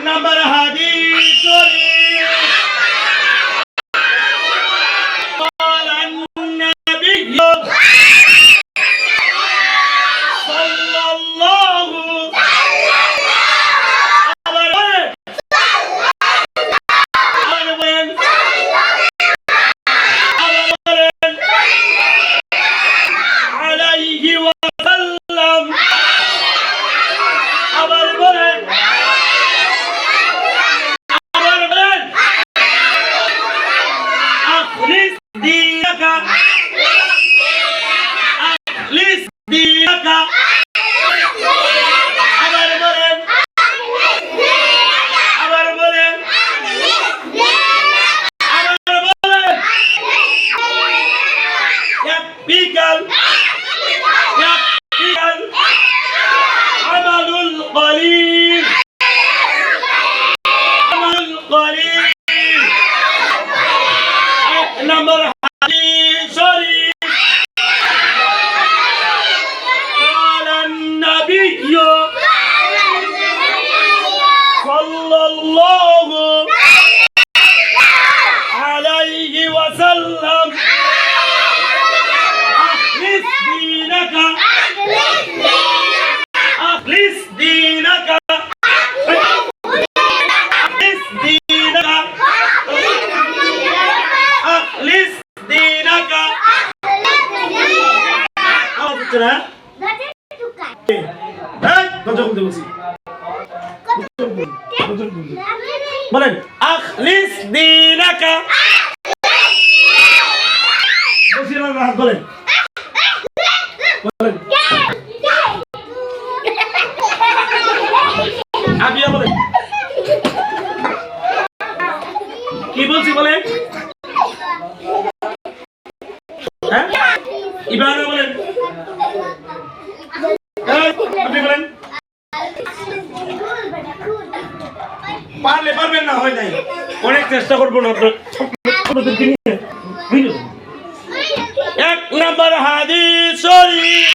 নম্বর হাদিস শরীফ قال النبي صلى الله عليه وسلم أخلص دينك أخلص دينك يكفيك العمل القليل عمل القليل نمبر حديث شريف قال النبي صلى الله عليه وسلم أخلص دينك أخلص دينك أخلص دينك أخلص دينك বলেন আখলিস দীনাকা বলেন বলেন আবিয়া বলেন কি বলছি বলেন হ্যাঁ ইবাদত বলেন আপনি বলেন পারলে পারবেন না হয় নাই অনেক চেষ্টা করবো না আপনাদেরকে নিয়ে এক নম্বর হাদিস শরীফ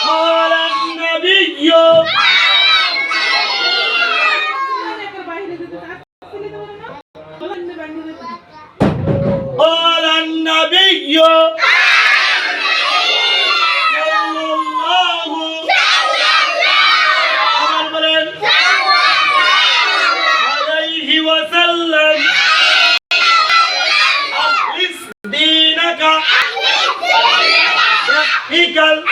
قال النبي قال النبي يكفيك العمل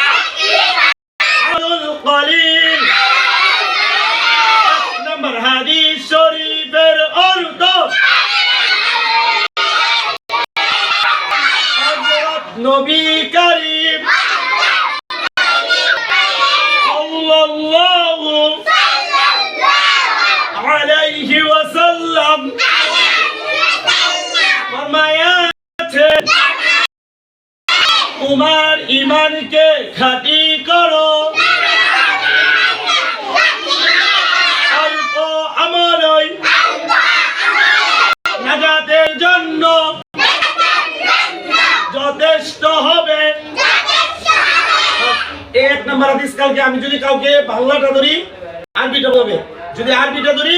القليل نمبر حديث شريف الأرض حضرت نبي كريم صلى الله عليه وسلم فرماياته তোমার ঈমানকে খাঁটি করো অল্প আমলই নাজাতের জন্য যথেষ্ট হবে এক নম্বর হাদিস কালকে আমি যদি কাউকে বাংলাটা ধরি আরবিটা বলবে যদি আরবিটা ধরি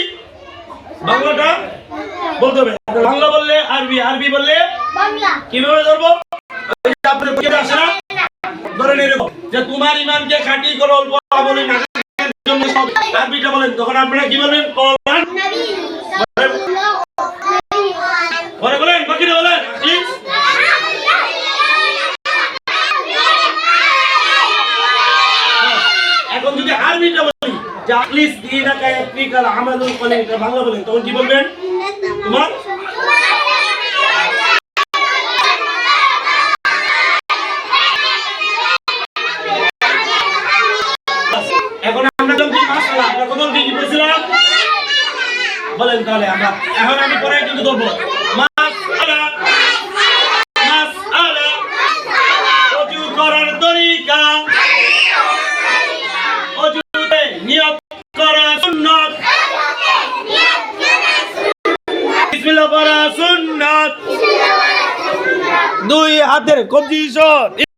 বাংলাটা বলতে হবে বাংলা বললে আরবি আরবি বললে বাংলা কিভাবে ধরবো যে তোমার ঈমানকে খাঁটি করো অল্প আমলে নাজাতের জন্য সব আরবিটা বলেন তখন আপনারা কি বলবেন পরে বলেন বাকিটা বলেন প্লিজ এখন যদি আরবিটা বলি যে আখলিস দীনাকা ইয়াকফিকাল আমালুল কলিল এটা বাংলা বলেন তখন কি বলবেন তোমার এখন আমরা যখন মাশাআল্লাহ আমরা কত কি বলছিলাম বলেন তাহলে আমরা এখন আমি পরে কিন্তু ধরবো মাশাআল্লাহ মাশাআল্লাহ ওযু করার তরিকা ওযুতে নিয়ত করা সুন্নাত বিসমিল্লাহ পড়া সুন্নাত দুই হাতের কবজি সহ